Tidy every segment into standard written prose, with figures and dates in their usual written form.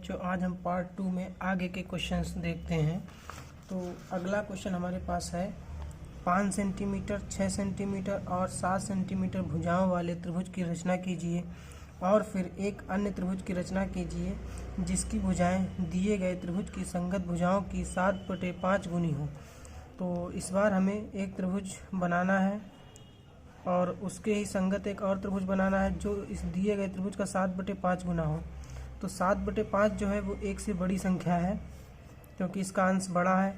बच्चों, आज हम पार्ट 2 में आगे के क्वेश्चंस देखते हैं। तो अगला क्वेश्चन हमारे पास है 5 सेंटीमीटर, 6 सेंटीमीटर और 7 सेंटीमीटर भुजाओं वाले त्रिभुज की रचना कीजिए और फिर एक अन्य त्रिभुज की रचना कीजिए जिसकी भुजाएं दिए गए त्रिभुज की संगत भुजाओं की 7/5 गुनी हो। तो इस बार हमें एक त्रिभुज बनाना है और उसके ही संगत एक और त्रिभुज बनाना है जो इस दिए गए त्रिभुज का 7/5 गुना हो। तो 7/5 जो है वो एक से बड़ी संख्या है क्योंकि इसका अंश बड़ा है।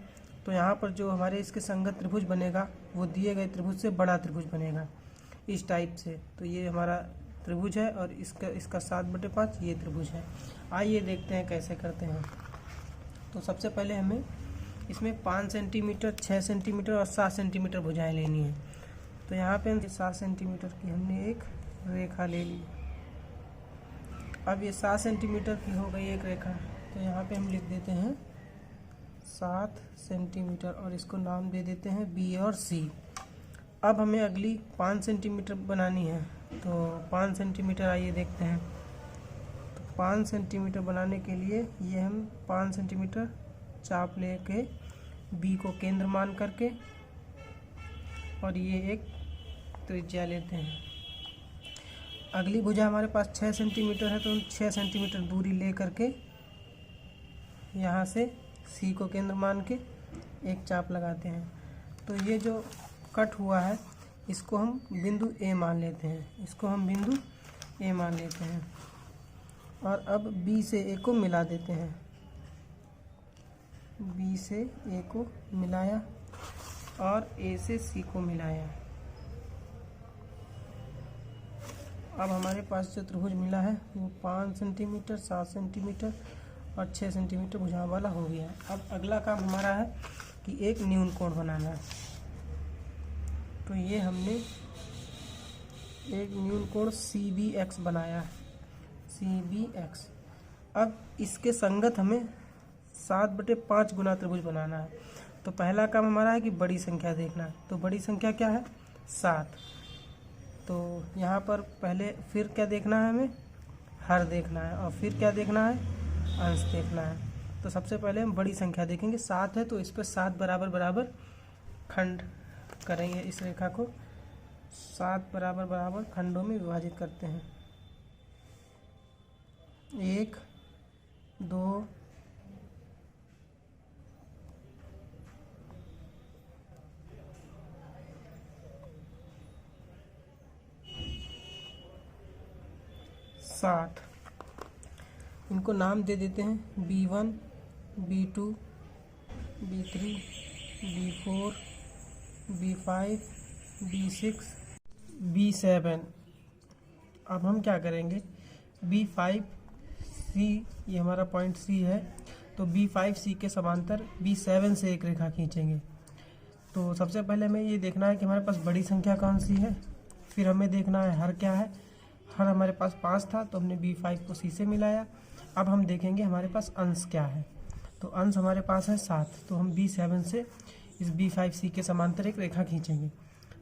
तो यहाँ पर जो हमारे इसके संगत त्रिभुज बनेगा वो दिए गए त्रिभुज से बड़ा त्रिभुज बनेगा इस टाइप से। तो ये हमारा त्रिभुज है और इसका 7/5 ये त्रिभुज है। आइए देखते हैं कैसे करते हैं। तो सबसे पहले हमें इसमें 5 सेंटीमीटर, 6 सेंटीमीटर और 7 सेंटीमीटर भुजाएं लेनी है। तो यहाँ पे हम 7 सेंटीमीटर की हमने एक रेखा ले ली। अब ये 7 सेंटीमीटर की हो गई एक रेखा, तो यहाँ पे हम लिख देते हैं 7 सेंटीमीटर और इसको नाम दे देते हैं बी और सी। अब हमें अगली 5 सेंटीमीटर बनानी है। तो 5 सेंटीमीटर आइए देखते हैं। तो 5 सेंटीमीटर बनाने के लिए ये हम 5 सेंटीमीटर चाप लेके बी को केंद्र मान करके और ये एक त्रिज्या लेते हैं। अगली भुजा हमारे पास 6 सेंटीमीटर है, तो हम 6 सेंटीमीटर दूरी ले करके यहाँ से सी को केंद्र मान के एक चाप लगाते हैं। तो ये जो कट हुआ है इसको हम बिंदु ए मान लेते हैं। और अब बी से ए को मिला देते हैं। बी से ए को मिलाया और ए से सी को मिलाया। अब हमारे पास जो त्रिभुज मिला है वो 5 सेंटीमीटर, 7 सेंटीमीटर और 6 सेंटीमीटर भुजाओं वाला हो गया है। अब अगला काम हमारा है कि एक न्यून कोण बनाना है। तो ये हमने एक न्यून कोण CBX बनाया है, CBX। अब इसके संगत हमें 7/5 गुना त्रिभुज बनाना है। तो पहला काम हमारा है कि बड़ी संख्या देखना है। तो बड़ी संख्या क्या है? 7। तो यहाँ पर पहले फिर क्या देखना है? हमें हर देखना है और फिर क्या देखना है? अंश देखना है। तो सबसे पहले हम बड़ी संख्या देखेंगे। 7 है तो इस पर 7 बराबर बराबर खंड करेंगे। इस रेखा को 7 बराबर बराबर खंडों में विभाजित करते हैं। 1, 2, 7। इनको नाम दे देते हैं B1, B2, B3, B4, B5, B6, B7। अब हम क्या करेंगे? B5C, ये हमारा पॉइंट C है, तो B5C के समांतर B7 से एक रेखा खींचेंगे। तो सबसे पहले हमें ये देखना है कि हमारे पास बड़ी संख्या कौन सी है। फिर हमें देखना है हर क्या है। हर हमारे पास 5 था तो हमने B5 को C से मिलाया। अब हम देखेंगे हमारे पास अंश क्या है। तो अंश हमारे पास है 7, तो हम B7 से इस B5C के समांतर एक रेखा खींचेंगे।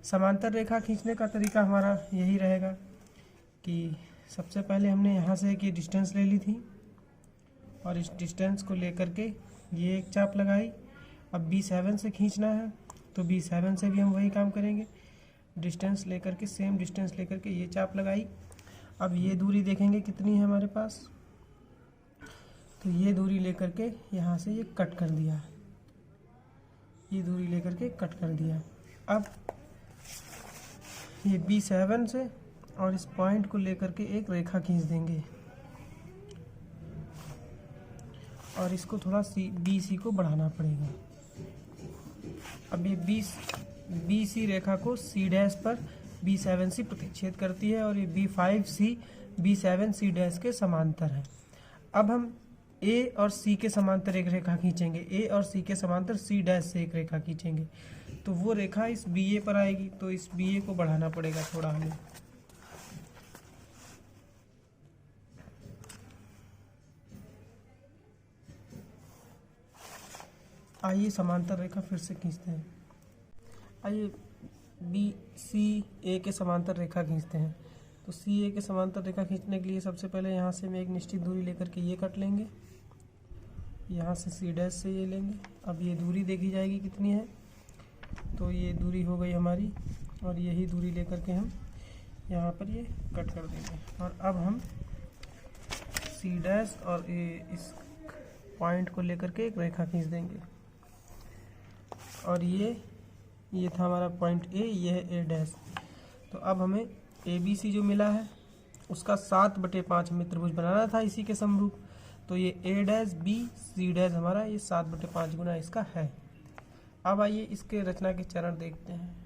समांतर रेखा खींचने का तरीका हमारा यही रहेगा कि सबसे पहले हमने यहाँ से एक ये डिस्टेंस ले ली थी और इस डिस्टेंस को लेकर के ये एक चाप लगाई। अब B7 से खींचना है तो B7 से भी हम वही काम करेंगे। डिस्टेंस लेकर के, सेम डिस्टेंस लेकर के ये चाप लगाई। अब ये दूरी देखेंगे कितनी है हमारे पास। तो ये दूरी लेकर के यहाँ से ये कट कर दिया। ये दूरी लेकर के कट कर दिया। अब ये B7 से और इस पॉइंट को लेकर के एक रेखा खींच देंगे और इसको थोड़ा BC को बढ़ाना पड़ेगा। अब ये BC रेखा को C' पर B7C प्रतिच्छेद करती है और ये B5C B7C' के समांतर है। अब हम A और C के समांतर एक रेखा खींचेंगे। A और C के समांतर C' से एक रेखा खींचेंगे तो वो रेखा इस BA पर आएगी। तो इस BA को बढ़ाना पड़ेगा थोड़ा हमें। आइए समांतर रेखा फिर से खींचते हैं। आइए BCA के समांतर रेखा खींचते हैं। तो CA के समांतर रेखा खींचने के लिए सबसे पहले यहाँ से हम एक निश्चित दूरी लेकर के ये कट लेंगे यहाँ से सी डैश से ये लेंगे। अब ये दूरी देखी जाएगी कितनी है, तो ये दूरी हो गई हमारी, और यही दूरी लेकर के हम यहाँ पर ये कट कर देंगे। और अब हम सी डैश और इस पॉइंट को लेकर के एक रेखा खींच देंगे। और ये था हमारा पॉइंट ए, ये है ए डैश। तो अब हमें ए बी सी जो मिला है उसका 7/5 हमें त्रिभुज बनाना था इसी के समरूप। तो ये ए डैश बी सी डैश हमारा ये 7/5 गुना इसका है। अब आइए इसके रचना के चरण देखते हैं।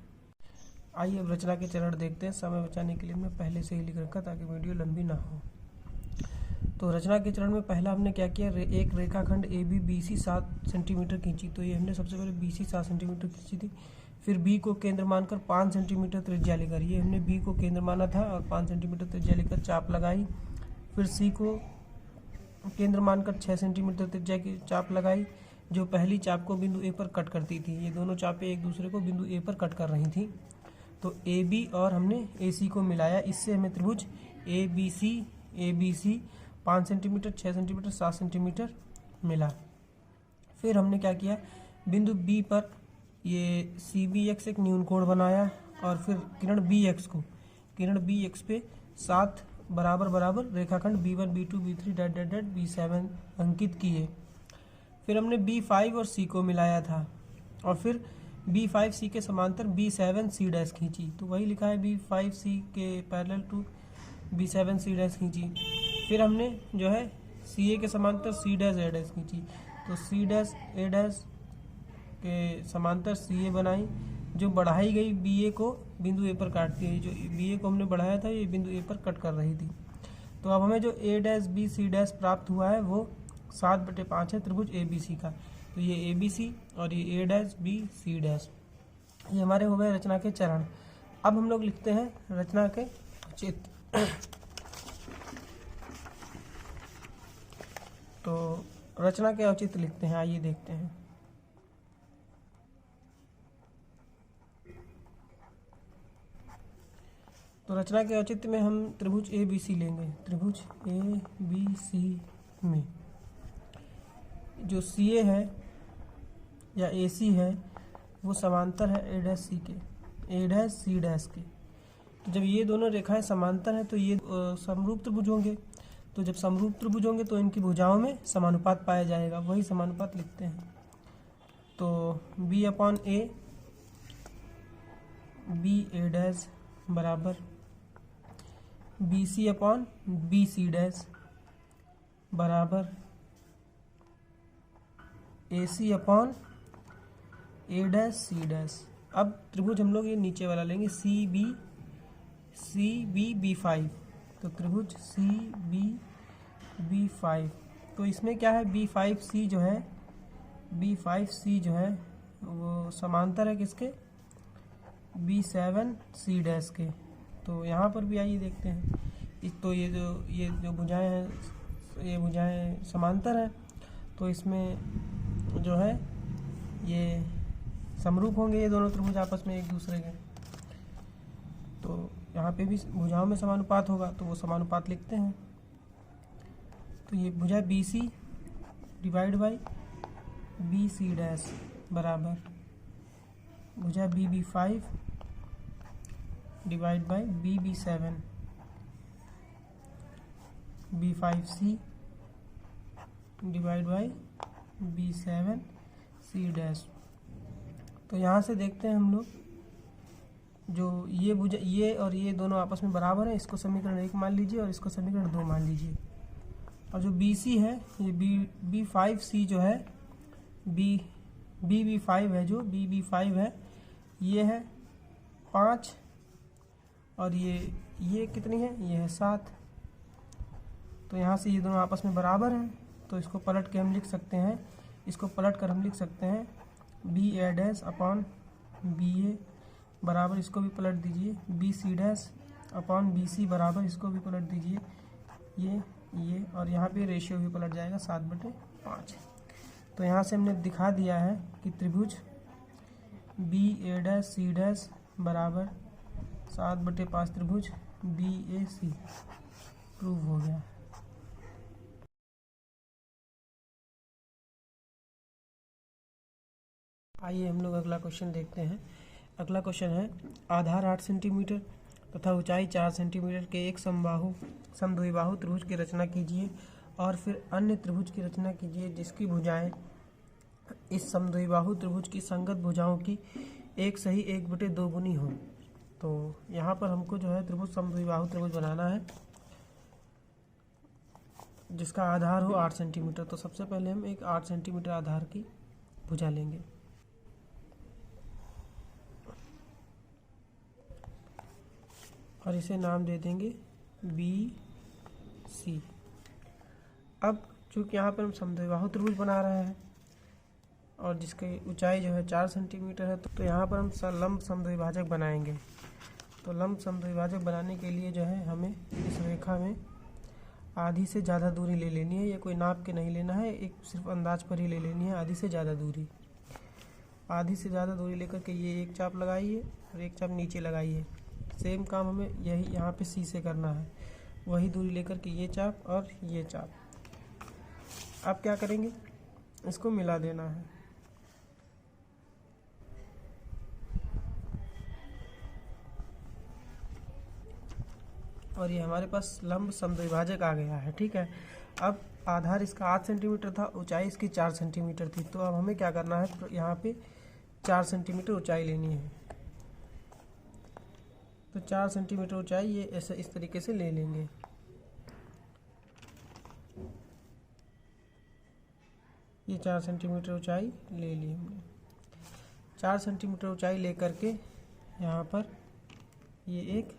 आइए अब रचना के चरण देखते हैं। समय बचाने के लिए मैं पहले से ही लिख रखा ताकि वीडियो लंबी ना हो। तो रचना के चरण में पहला हमने क्या किया, एक रेखाखंड A B B C 7 centimetre खींची। तो ये हमने सबसे पहले बी सी 7 सेंटीमीटर खींची थी। फिर बी को केंद्र मानकर 5 सेंटीमीटर त्रिज्या लेकर, ये हमने बी को केंद्र माना था और 5 सेंटीमीटर त्रिज्या लेकर चाप लगाई। फिर सी को केंद्र मानकर 6 सेंटीमीटर त्रिज्या की चाप लगाई, जो पहली चाप को बिंदु ए पर कट करती थी। ये दोनों चापें एक दूसरे को बिंदु ए पर कट कर रही थी। तो ए बी और हमने ए सी को मिलाया, इससे हमें त्रिभुज A B C 5 centimetre 6 centimetre 7 centimetre मिला। फिर हमने क्या किया, बिंदु बी पर ये सी बी एक्स एक न्यून कोण बनाया, और फिर किरण बी एक्स पे 7 बराबर बराबर रेखाखंड B1 B2 B3 that that that B7 अंकित किए। फिर हमने B5 और C को मिलाया था, और फिर B5 C के समांतर B7 C डैश खींची। तो वही लिखा है B5 C के parallel to B7 C dash खींची। फिर हमने जो है CA के समांतर C डैश A डैश खींची। तो C डैश A डैश के समांतर CA बनाई, जो बढ़ाई गई BA को बिंदु A पर काटती है। जो BA को हमने बढ़ाया था ये बिंदु A पर कट कर रही थी। तो अब हमें जो A dash B C dash प्राप्त हुआ है वो 7/5 है त्रिभुज ABC का। तो ये ABC और ये A dash B C dash, ये हमारे हो गए रचना के चरण। अब हम लोग लिखते हैं रचना के चित्र। तो रचना के औचित्य लिखते हैं, आइए देखते हैं। तो रचना के औचित्य में हम त्रिभुज ए बी सी लेंगे। त्रिभुज ए बी सी में जो सी ए है या ए सी है वो समांतर है ए डैश सी के, ए डैश सी डैश के। तो जब ये दोनों रेखाएं समांतर हैं तो ये समरूप त्रिभुज होंगे। तो जब समरूप त्रिभुज होंगे तो इनकी भुजाओं में समानुपात पाया जाएगा, वही समानुपात लिखते हैं। तो B/A बी ए डैश बराबर BC/B C डैश बराबर AC/A डैश C डैश। अब त्रिभुज हम लोग ये नीचे वाला लेंगे CBB5। तो त्रिभुज CBB5, तो इसमें क्या है B5C जो है वो समांतर है किसके, B7 C डैश के। तो यहाँ पर भी आइए देखते हैं। तो ये जो भुजाएं हैं ये भुजाएं समांतर हैं, तो इसमें जो है ये समरूप होंगे ये दोनों त्रिभुज आपस में एक दूसरे के। तो यहाँ पे भी भुजाओं में समानुपात होगा, तो वो समानुपात लिखते हैं। तो ये भुजा BC divide by BC dash बराबर भुजा BB5 divide by BB7 B5C divide by B7 C dash. तो यहाँ से देखते हैं हम लोग, जो ये भुजा ये और ये दोनों आपस में बराबर है, इसको समीकरण 1 मान लीजिए और इसको समीकरण 2 मान लीजिए। और जो BC है ये B5C जो है BB5 है, जो BB5 है ये है 5 और ये कितनी है, ये है 7। तो यहाँ से ये दोनों आपस में बराबर हैं, तो इसको पलट के हम लिख सकते हैं, इसको पलट कर हम लिख सकते हैं BA डैश अपॉन BA बराबर, इसको भी पलट दीजिए BC डैश अपॉन BC बराबर, इसको भी पलट दीजिए ये और यहाँ पे रेशियो भी पलट जाएगा 7/5। तो यहाँ से हमने दिखा दिया है कि त्रिभुज BA डैश C डैश बराबर 7/5 त्रिभुज BAC प्रूव हो गया। आइए हम लोग अगला क्वेश्चन देखते हैं। अगला क्वेश्चन है, आधार 8 सेंटीमीटर तथा ऊंचाई 4 सेंटीमीटर के एक समद्विबाहु त्रिभुज की रचना कीजिए और फिर अन्य त्रिभुज की रचना कीजिए जिसकी भुजाएं इस समद्विबाहु त्रिभुज की संगत भुजाओं की एक सही 1/2 गुनी हो। तो यहाँ पर हमको जो है त्रिभुज समद्विबाहु त्रिभुज बनाना है जिसका आधार हो 8 सेंटीमीटर। तो सबसे पहले हम एक 8 सेंटीमीटर आधार की भुजा लेंगे और इसे नाम दे देंगे BC। अब चूँकि यहाँ पर हम समद्विबाहु त्रिभुज बना रहे हैं और जिसकी ऊंचाई जो है 4 सेंटीमीटर है, तो यहाँ पर हम लंब समद्विभाजक बनाएंगे। तो लंब समद्विभाजक बनाने के लिए जो है हमें इस रेखा में आधी से ज़्यादा दूरी ले लेनी है। ये कोई नाप के नहीं लेना है, एक सिर्फ अंदाज पर ही ले लेनी है आधी से ज़्यादा दूरी। आधी से ज़्यादा दूरी लेकर के ये एक चाप लगाइए और एक चाप नीचे लगाइए। सेम काम हमें यही यहाँ पे C से करना है, वही दूरी लेकर के ये चाप और ये चाप। अब क्या करेंगे, इसको मिला देना है। और ये हमारे पास लंब समद्विभाजक आ गया है। ठीक है, अब आधार इसका 8 सेंटीमीटर था, ऊंचाई इसकी 4 सेंटीमीटर थी। तो अब हमें क्या करना है, तो यहाँ पे 4 सेंटीमीटर ऊंचाई लेनी है। तो 4 सेंटीमीटर ऊंचाई ये ऐसे इस तरीके से ले लेंगे। ये 4 सेंटीमीटर ऊंचाई ले ली हमने। 4 सेंटीमीटर ऊंचाई लेकर के यहाँ पर ये एक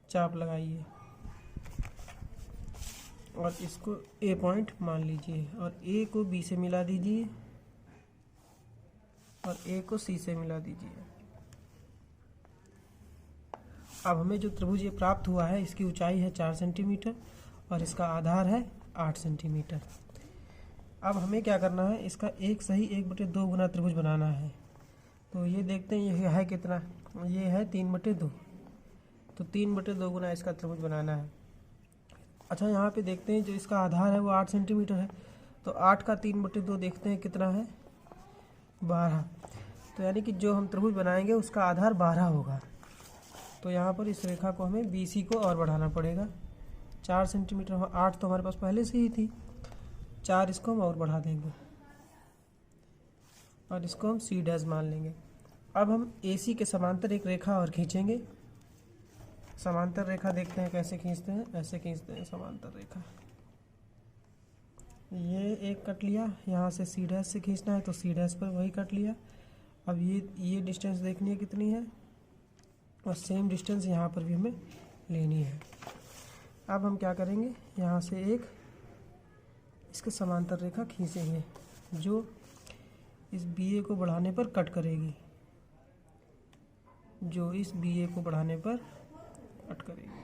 चाप लगाइए और इसको A पॉइंट मान लीजिए और A को B से मिला दीजिए और A को C से मिला दीजिए। अब हमें जो त्रिभुज ये प्राप्त हुआ है इसकी ऊंचाई है 4 सेंटीमीटर और इसका आधार है 8 सेंटीमीटर। अब हमें क्या करना है, इसका एक सही 1/2 गुना त्रिभुज बनाना है। तो ये देखते हैं ये है कितना, ये है 3/2। तो 3/2 गुना इसका त्रिभुज बनाना है। अच्छा, यहाँ पे देखते हैं जो इसका आधार है वो 8 सेंटीमीटर है। तो 8 का 3/2 देखते हैं कितना है, 12। तो यानी कि जो हम त्रिभुज बनाएंगे उसका आधार 12 होगा। तो यहाँ पर इस रेखा को हमें BC को और बढ़ाना पड़ेगा। 4 सेंटीमीटर, 8 तो हमारे पास पहले से ही थी, 4 इसको हम और बढ़ा देंगे और इसको हम C' मान लेंगे। अब हम AC के समांतर एक रेखा और खींचेंगे। समांतर रेखा देखते हैं कैसे खींचते हैं, ऐसे खींचते हैं समांतर रेखा। ये एक कट लिया, यहाँ से C' से खींचना है तो C' पर वही कट लिया। अब ये डिस्टेंस देखनी है कितनी है और सेम डिस्टेंस यहाँ पर भी हमें लेनी है। अब हम क्या करेंगे, यहाँ से एक इसके समांतर रेखा खींचेंगे जो इस BA को बढ़ाने पर कट करेगी, जो इस BA को बढ़ाने पर कट करेगी।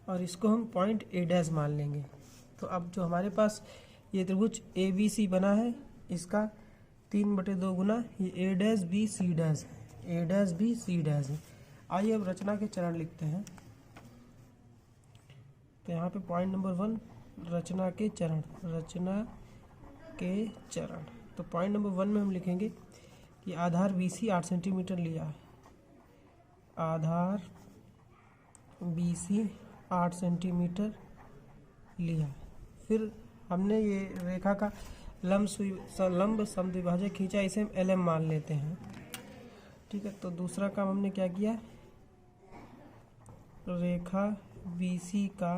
और इसको हम पॉइंट A' मान लेंगे। तो अब जो हमारे पास ये त्रिभुज ABC बना है इसका 3/2 गुना ये A', B, C' है। आइए अब रचना के चरण लिखते हैं। तो यहाँ पे पॉइंट नंबर 1 रचना के चरण। तो पॉइंट नंबर 1 में हम लिखेंगे कि आधार BC 8 सेंटीमीटर लिया है। आधार BC 8 सेंटीमीटर लिया। फिर हमने ये रेखा का लंब समद्विभाजक खींचा, इसे हम LM मान लेते हैं। ठीक है, तो दूसरा काम हमने क्या किया, रेखा BC का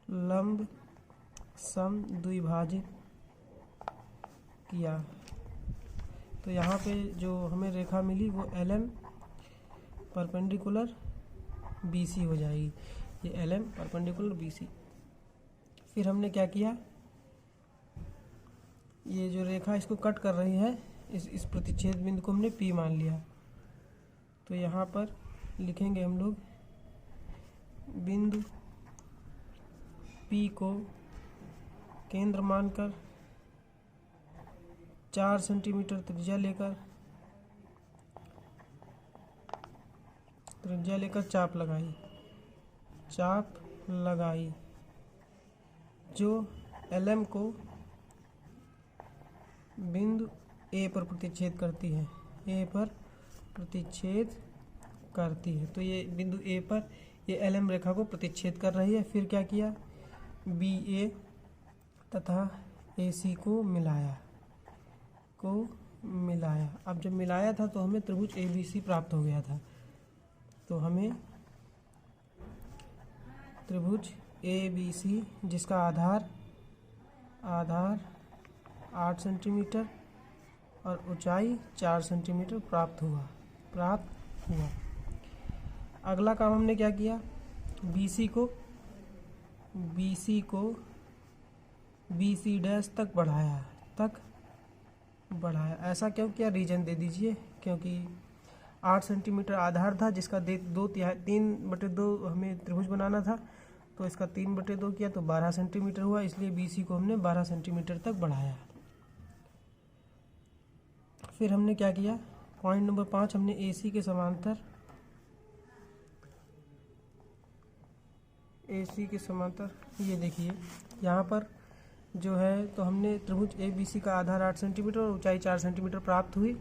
लंब समद्विभाजक किया। तो यहाँ पे जो हमें रेखा मिली वो LM परपेंडिकुलर BC हो जाएगी। ये LM परपेंडिकुलर BC। फिर हमने क्या किया, ये जो रेखा इसको कट कर रही है इस प्रतिच्छेद बिंदु को हमने P मान लिया। तो यहाँ पर लिखेंगे हम लोग बिंदु P को केंद्र मानकर 4 सेंटीमीटर त्रिज्या लेकर चाप लगाई। जो LM को बिंदु A पर प्रतिच्छेद करती है, A पर प्रतिच्छेद करती है। तो ये बिंदु A पर ये LM रेखा को प्रतिच्छेद कर रही है। फिर क्या किया, BA तथा AC को मिलाया। अब जब मिलाया था तो हमें त्रिभुज ABC प्राप्त हो गया था। तो हमें त्रिभुज ABC जिसका आधार 8 सेंटीमीटर और ऊंचाई 4 सेंटीमीटर प्राप्त हुआ। अगला काम हमने क्या किया, BC को BC डैश तक बढ़ाया। ऐसा क्यों किया, रीजन दे दीजिए। क्योंकि 8 सेंटीमीटर आधार था जिसका 3/2 हमें त्रिभुज बनाना था, तो इसका 3/2 किया तो 12 सेंटीमीटर हुआ, इसलिए BC को हमने 12 सेंटीमीटर तक बढ़ाया। फिर हमने क्या किया, पॉइंट नंबर 5, हमने AC के समांतर ये देखिए यहाँ पर जो है, तो हमने त्रिभुज ABC का आधार 8 सेंटीमीटर और ऊंचाई 4 सेंटीमीटर प्राप्त हुई।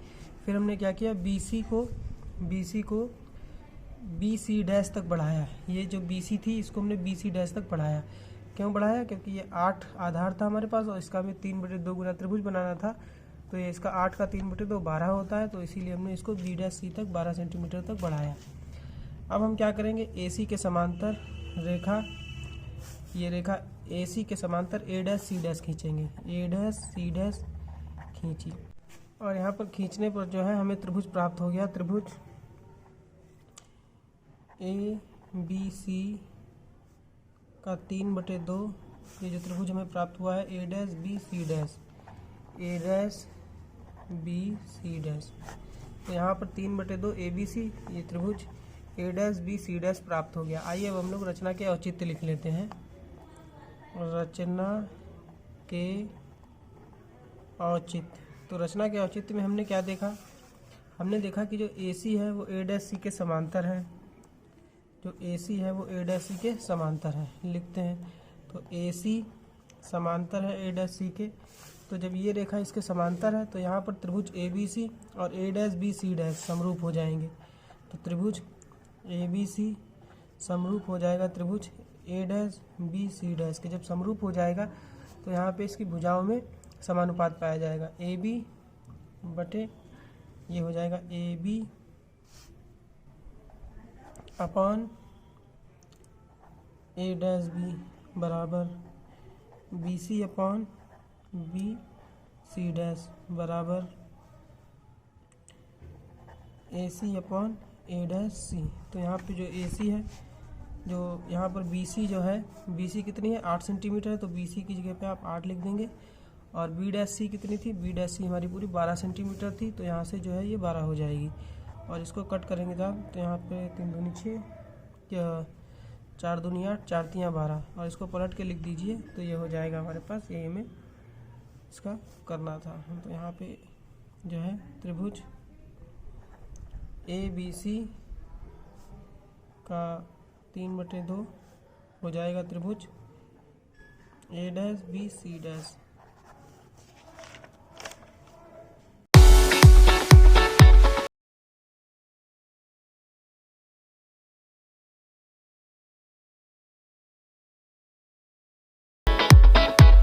फिर हमने क्या किया, BC को BC डैश तक बढ़ाया। ये जो BC थी इसको हमने BC डैश तक बढ़ाया। क्यों बढ़ाया, क्योंकि ये 8 आधार था हमारे पास और इसका हमें 3/2 गुना त्रिभुज बनाना था। तो ये इसका 8 का 3/2 12 होता है, तो इसीलिए हमने इसको B'C तक 12 सेंटीमीटर तक बढ़ाया। अब हम क्या करेंगे, AC के समांतर रेखा, ये रेखा AC के समांतर A'-C' खींचेंगे। A'-C' खींची और यहाँ पर खींचने पर जो है हमें त्रिभुज प्राप्त हो गया। त्रिभुज ABC का 3/2 ये जो त्रिभुज हमें प्राप्त हुआ है A'-B'-C'। तो यहाँ पर 3/2 ABC, ये त्रिभुज A'-B'-C' प्राप्त हो गया। आइए अब हम लोग रचना के औचित्य लिख लेते हैं। रचना के औचित्य, तो रचना के औचित्य में हमने क्या देखा, हमने देखा कि जो AC है वो A'-C के समांतर है। जो AC है वो A'-C के समांतर है, लिखते हैं। तो AC समांतर है A'-C के, तो जब ये रेखा इसके समांतर है तो यहाँ पर त्रिभुज ABC और A'-B'-C' समरूप हो जाएंगे। तो त्रिभुज ABC समरूप हो जाएगा त्रिभुज A'-B'-C' के। जब समरूप हो जाएगा तो यहाँ पे इसकी भुजाओं में समानुपात पाया जाएगा। AB बटे ये हो जाएगा AB अपॉन A'-B बराबर BC अपॉन B'-C' बराबर AC अपॉन A'-C। तो यहाँ पे जो AC है, जो यहाँ पर BC जो है, BC कितनी है, 8 सेंटीमीटर है, तो BC की जगह पे आप 8 लिख देंगे। और B'-C कितनी थी, B'-C हमारी पूरी 12 सेंटीमीटर थी, तो यहाँ से जो है ये 12 हो जाएगी। और इसको कट करेंगे तो यहाँ पे 3 दूनी 6, 4 दूनी 8, 4 तियाँ 12, और इसको पलट के लिख दीजिए तो ये हो जाएगा हमारे पास। ये हमें इसका करना था। तो यहाँ पे जो है त्रिभुज ABC का 3/2 हो जाएगा त्रिभुज A'-B'-C'।